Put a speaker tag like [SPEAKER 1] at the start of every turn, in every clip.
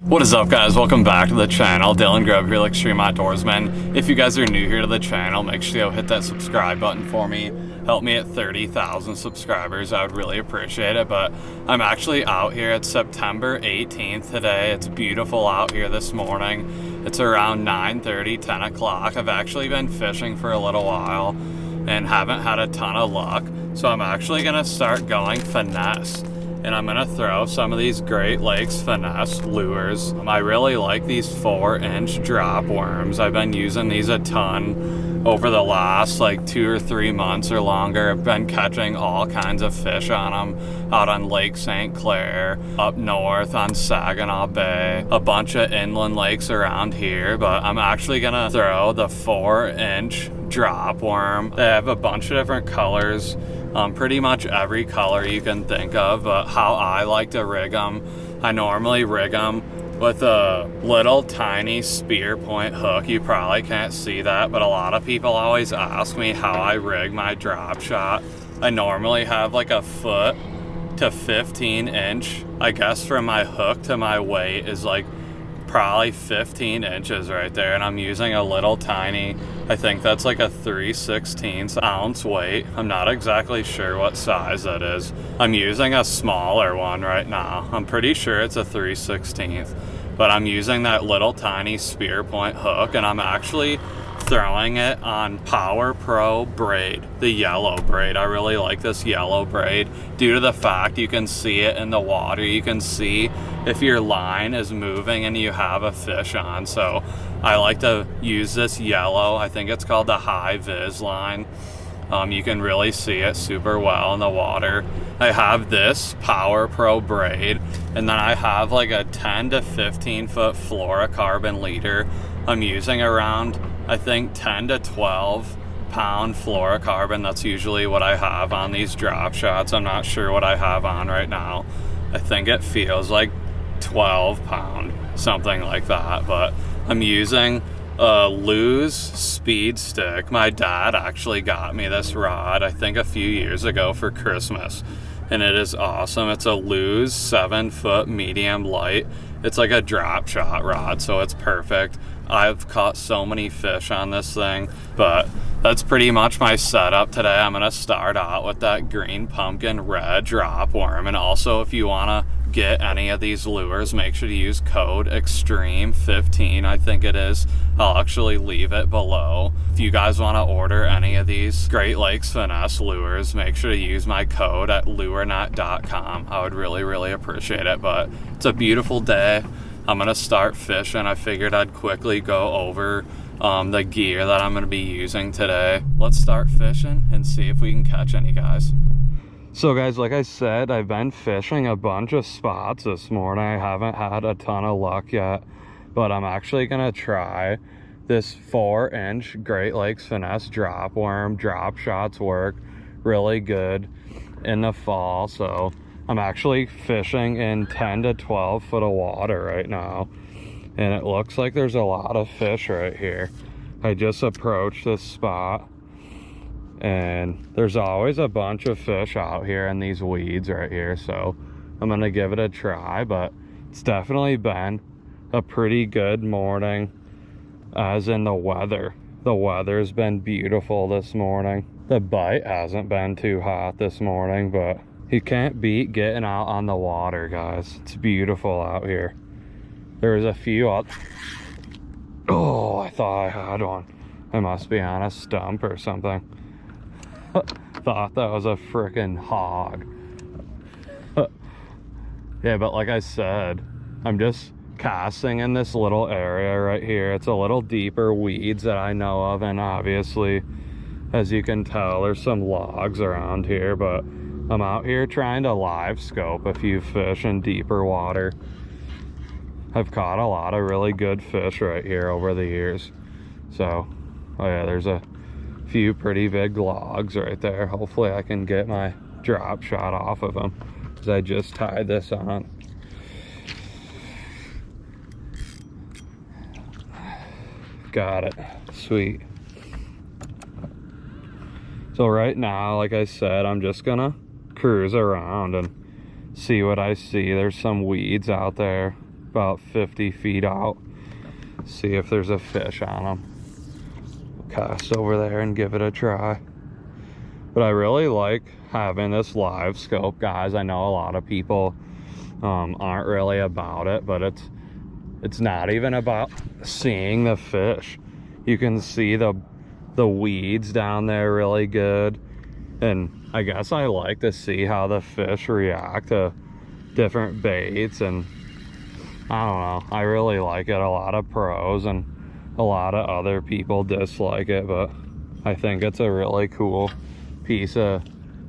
[SPEAKER 1] What is up, guys? Welcome back to the channel. Dylan Grove here, Extreme.Outdoorsmen. If you guys are new here to the channel, make sure you hit that subscribe button for me. Help me at 30,000 subscribers. I would really appreciate it. But I'm actually out here. It's September 18th today. It's beautiful out here this morning. It's around 9:30, 10 o'clock. I've actually been fishing for a little while and haven't had a ton of luck. So I'm actually gonna start going finesse. And I'm gonna throw some of these Great Lakes Finesse lures. I really like these 4-inch drop worms. I've been using these a ton over the last like 2 or 3 months or longer. I've been catching all kinds of fish on them out on Lake St. Clair, up north on Saginaw Bay, a bunch of inland lakes around here. But I'm actually gonna throw the 4-inch drop worm. They have a bunch of different colors. Pretty much every color you can think of, but how I like to rig them, I normally rig them with a little tiny spear point hook. You probably can't see that, but a lot of people always ask me how I rig my drop shot. I normally have like a foot to 15-inch. I guess from my hook to my weight is like probably 15 inches right there, and I'm using a little tiny, I think that's like a 3/16 ounce weight. I'm not exactly sure what size that is. I'm using a smaller one right now. I'm pretty sure it's a 3/16, but I'm using that little tiny spear point hook, and I'm actually throwing it on Power Pro braid, the yellow braid. I really like this yellow braid due to the fact you can see it in the water. You can see if your line is moving and you have a fish on. So I like to use this yellow. I think it's called the high vis line. You can really see it super well in the water. I have this Power Pro braid, and then I have like a 10 to 15 foot fluorocarbon leader. I'm using around, I think, 10 to 12 pound fluorocarbon. That's usually what I have on these drop shots. I'm not sure what I have on right now. I think it feels like 12 pound, something like that. But I'm using a Lew's speed stick. My dad actually got me this rod, I think a few years ago for Christmas, and it is awesome. It's a Lew's 7-foot medium light. It's like a drop shot rod, so it's perfect. I've caught so many fish on this thing, but that's pretty much my setup today. I'm gonna start out with that green pumpkin red drop worm. And also, if you wanna get any of these lures, make sure to use code Extreme15, I think it is. I'll actually leave it below. If you guys want to order any of these Great Lakes Finesse lures, make sure to use my code at lurenet.com. I would really appreciate it. But it's a beautiful day. I'm gonna start fishing. I figured I'd quickly go over the gear that I'm gonna be using today. Let's start fishing and see if we can catch any guys. So guys, like I said, I've been fishing a bunch of spots this morning. I haven't had a ton of luck yet, but I'm actually gonna try this 4-inch Great Lakes Finesse drop worm. Drop shots work really good in the fall, so I'm actually fishing in 10 to 12 foot of water right now, and it looks like there's a lot of fish right here. I just approached this spot, and there's always a bunch of fish out here in these weeds right here, so I'm gonna give it a try. But it's definitely been a pretty good morning, as in the weather. The weather's been beautiful this morning. The bite hasn't been too hot this morning, but you can't beat getting out on the water, guys. It's beautiful out here. There's a few out. Oh, I thought I had one. I must be on a stump or something. Thought that was a freaking hog. Yeah, but like I said, I'm just casting in this little area right here. It's a little deeper weeds that I know of, and obviously, as you can tell, there's some logs around here, but I'm out here trying to live scope a few fish in deeper water. I've caught a lot of really good fish right here over the years. So, oh yeah, there's a few pretty big logs right there. Hopefully I can get my drop shot off of them, because I just tied this on. Got it. Sweet. So right now, like I said, I'm just gonna cruise around and see what I see. There's some weeds out there. about 50 feet out. See if there's a fish on them. Cast over there and give it a try. But I really like having this live scope, guys. I know a lot of people aren't really about it, but it's not even about seeing the fish. You can see the weeds down there really good, and I guess I like to see how the fish react to different baits, and I don't know, I really like it. A lot of pros and a lot of other people dislike it, but I think it's a really cool piece of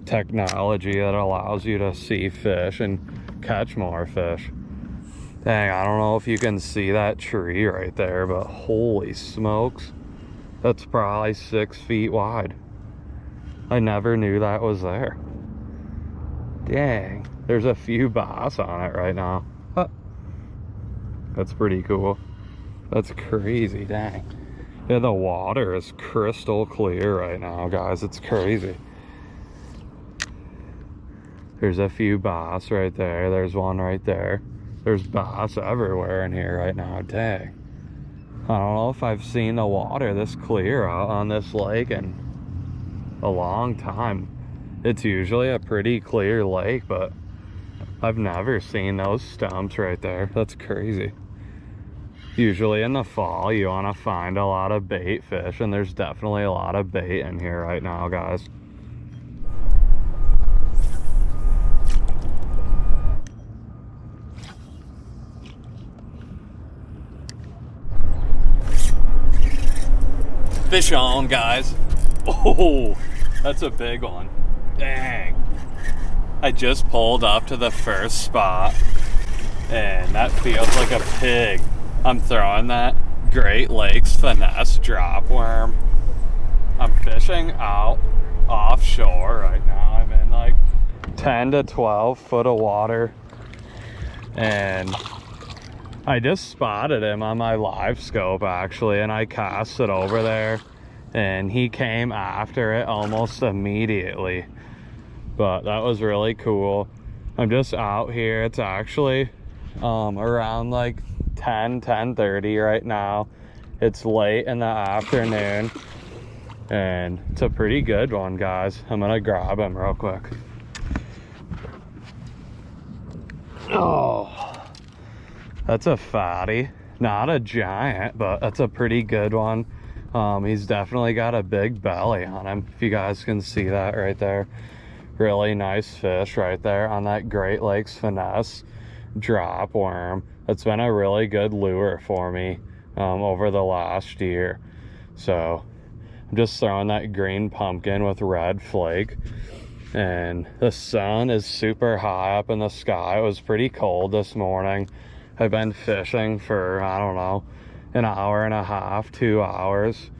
[SPEAKER 1] technology that allows you to see fish and catch more fish. Dang, I don't know if you can see that tree right there, but holy smokes, that's probably 6 feet wide. I never knew that was there. Dang, there's a few bass on it right now. Huh. That's pretty cool. That's crazy, dang. Yeah, the water is crystal clear right now, guys. It's crazy. There's a few bass right there. There's one right there. There's bass everywhere in here right now, dang. I don't know if I've seen the water this clear out on this lake in a long time. It's usually a pretty clear lake, but I've never seen those stumps right there. That's crazy. Usually in the fall, you want to find a lot of bait fish, and there's definitely a lot of bait in here right now, guys. Fish on, guys. Oh, that's a big one. Dang. I just pulled up to the first spot, and that feels like a pig. I'm throwing that Great Lakes Finesse drop worm. I'm fishing out offshore right now. I'm in like 10 to 12 foot of water, and I just spotted him on my live scope actually, and I cast it over there, and he came after it almost immediately. But that was really cool. I'm just out here. It's actually around like 10:30 right now. It's late in the afternoon, and it's a pretty good one, guys. I'm gonna grab him real quick. Oh, that's a fatty. Not a giant, but that's a pretty good one. He's definitely got a big belly on him, if you guys can see that right there. Really nice fish right there on that Great Lakes Finesse drop worm. That's been a really good lure for me over the last year. So I'm just throwing that green pumpkin with red flake, and the sun is super high up in the sky. It was pretty cold this morning. I've been fishing for, I don't know, an hour and a half, 2 hours,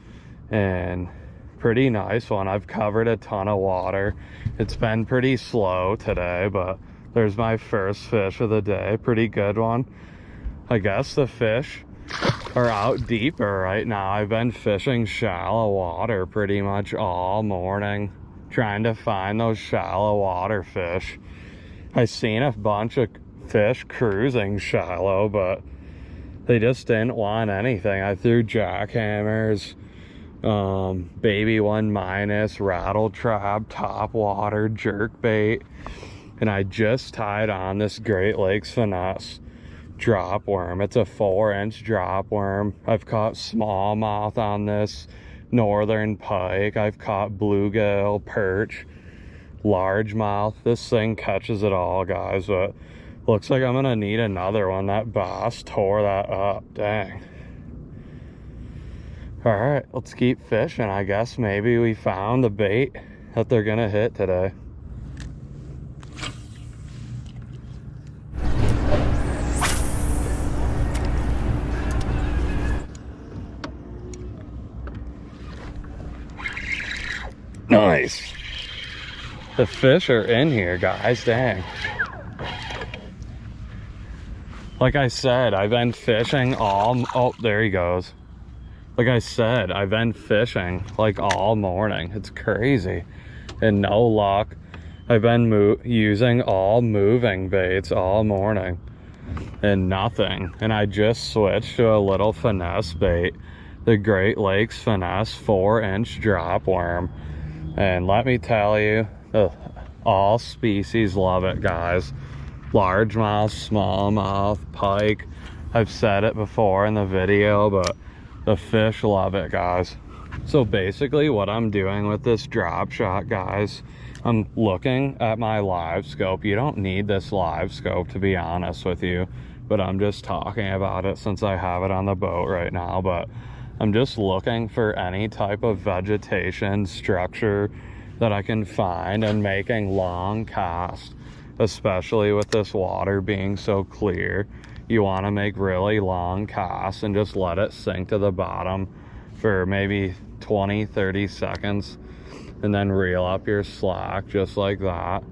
[SPEAKER 1] and pretty nice one. I've covered a ton of water. It's been pretty slow today, but there's my first fish of the day. Pretty good one. I guess the fish are out deeper right now. I've been fishing shallow water pretty much all morning, trying to find those shallow water fish. I seen a bunch of fish cruising shallow, but they just didn't want anything. I threw jackhammers, baby 1-, rattle trap, top water, jerk bait, and I just tied on this Great Lakes Finesse drop worm. It's a 4-inch drop worm. I've caught smallmouth on this, northern pike. I've caught bluegill, perch, largemouth. This thing catches it all, guys, but looks like I'm gonna need another one. That bass tore that up, dang. All right, let's keep fishing. I guess maybe we found the bait that they're gonna hit today. Nice. The fish are in here, guys, dang. Like I said, I've been fishing all, oh, there he goes. Like I said, I've been fishing like all morning. It's crazy, and no luck. I've been using all moving baits all morning. and nothing. And I just switched to a little Finesse bait, the Great Lakes Finesse 4-inch drop worm. And let me tell you, all species love it, guys. Largemouth, smallmouth, pike. I've said it before in the video, but the fish love it, guys. So basically what I'm doing with this drop shot, guys, I'm looking at my live scope. You don't need this live scope, to be honest with you, but I'm just talking about it since I have it on the boat right now. But I'm just looking for any type of vegetation structure that I can find and making long casts, especially with this water being so clear. You want to make really long casts and just let it sink to the bottom for maybe 20-30 seconds, and then reel up your slack just like that,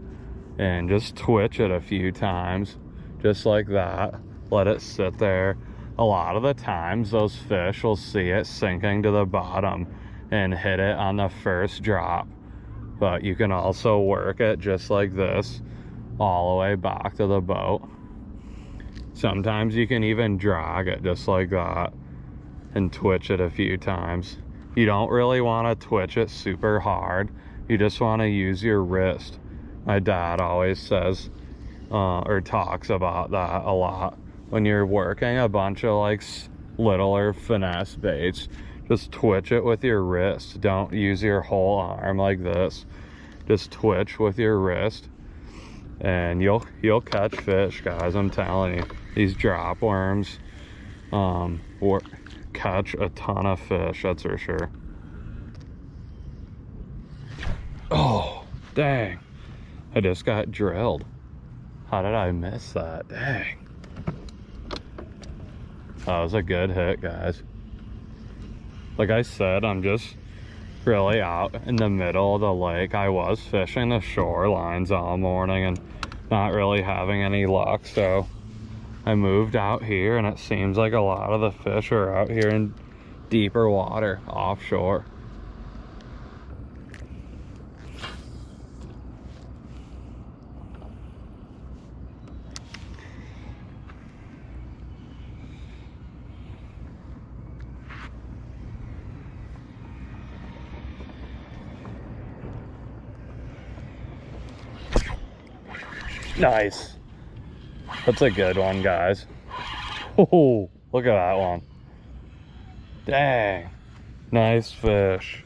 [SPEAKER 1] and just twitch it a few times just like that. Let it sit there. A lot of the times those fish will see it sinking to the bottom and hit it on the first drop, but you can also work it just like this all the way back to the boat. Sometimes you can even drag it just like that and twitch it a few times. You don't really want to twitch it super hard. You just want to use your wrist. My dad always says or talks about that a lot. When you're working a bunch of like littler Finesse baits, just twitch it with your wrist. Don't use your whole arm like this. Just twitch with your wrist, and you'll catch fish, guys. I'm telling you, these drop worms catch a ton of fish, that's for sure. Oh, dang. I just got drilled. How did I miss that? Dang. That was a good hit, guys. Like I said, I'm just really out in the middle of the lake. I was fishing the shorelines all morning and not really having any luck, so I moved out here, and it seems like a lot of the fish are out here in deeper water offshore. Nice. That's a good one, guys. Oh, look at that one. Dang. Nice fish.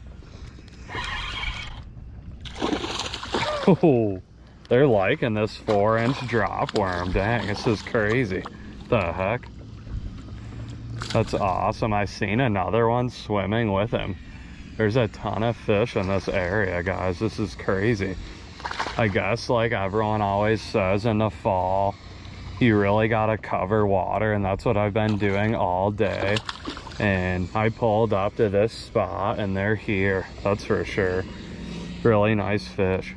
[SPEAKER 1] Oh, they're liking this 4-inch drop worm. Dang, this is crazy. The heck? That's awesome. I seen another one swimming with him. There's a ton of fish in this area, guys. This is crazy. I guess, like everyone always says, in the fall you really gotta cover water, and that's what I've been doing all day. And I pulled up to this spot and they're here, that's for sure. Really nice fish.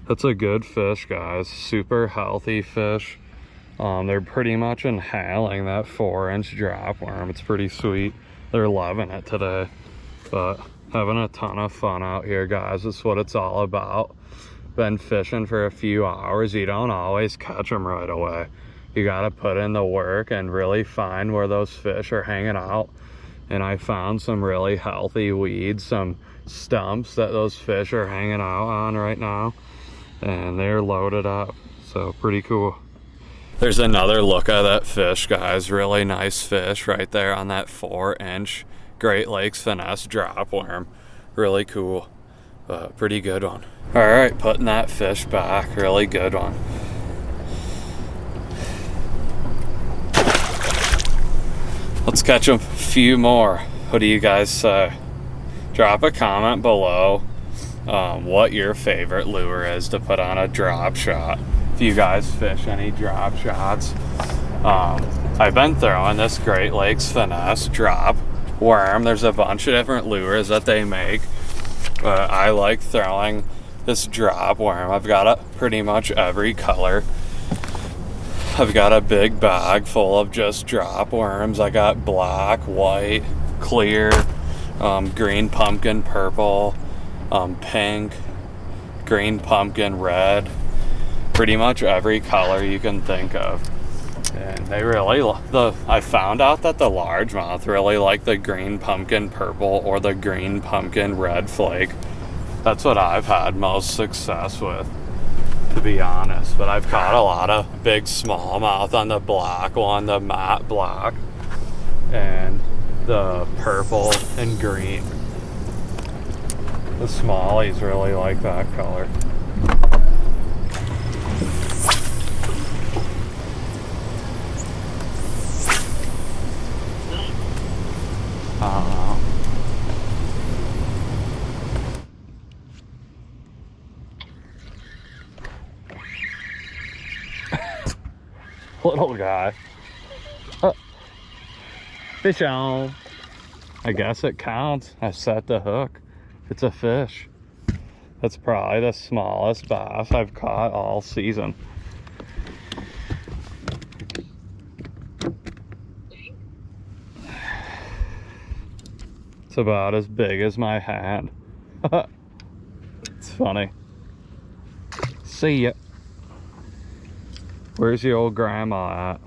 [SPEAKER 1] That's a good fish, guys. Super healthy fish. They're pretty much inhaling that 4-inch drop worm. It's pretty sweet. They're loving it today. But having a ton of fun out here, guys. That's what it's all about. Been fishing for a few hours. You don't always catch them right away. You gotta put in the work and really find where those fish are hanging out. And I found some really healthy weeds, some stumps that those fish are hanging out on right now, and they're loaded up. So pretty cool. There's another look at that fish, guys. Really nice fish right there on that 4-inch Great Lakes Finesse drop worm. Really cool, but pretty good one. All right, putting that fish back. Really good one. Let's catch a few more. What do you guys say? Drop a comment below what your favorite lure is to put on a drop shot. If you guys fish any drop shots. I've been throwing this Great Lakes Finesse drop worm. There's a bunch of different lures that they make, but I like throwing this drop worm. I've got it pretty much every color. I've got a big bag full of just drop worms. I got black, white, clear, green pumpkin, purple, pink, green pumpkin, red, pretty much every color you can think of. And they really, I found out that the largemouth really like the green pumpkin purple or the green pumpkin red flake. That's what I've had most success with, to be honest. But I've caught a lot of big smallmouth on the black one, the matte black, and the purple and green. The smallies really like that color. Little guy. Fish on. I guess it counts. I set the hook. It's a fish. That's probably the smallest bass I've caught all season. It's about as big as my hand. It's funny. See ya. Where's your old grandma at?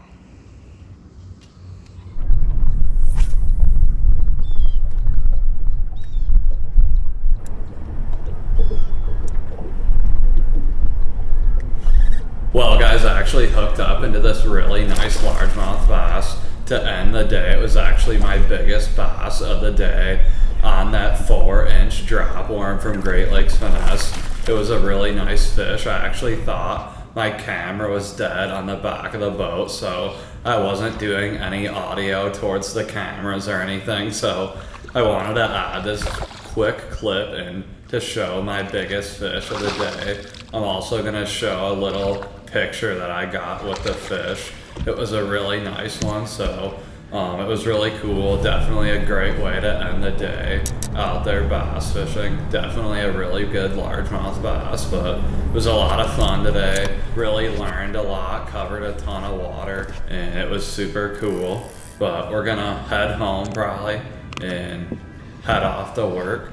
[SPEAKER 1] Well guys, I actually hooked up into this really nice largemouth bass to end the day. It was actually my biggest bass of the day on that 4-inch drop worm from Great Lakes Finesse. It was a really nice fish. I actually thought my camera was dead on the back of the boat, so I wasn't doing any audio towards the cameras or anything, so I wanted to add this quick clip in to show my biggest fish of the day. I'm also going to show a little picture that I got with the fish. It was a really nice one, so it was really cool. Definitely a great way to end the day out there bass fishing. Definitely a really good largemouth bass, but it was a lot of fun today. Really learned a lot, covered a ton of water, and it was super cool. But we're gonna head home probably and head off to work,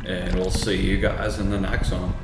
[SPEAKER 1] and we'll see you guys in the next one.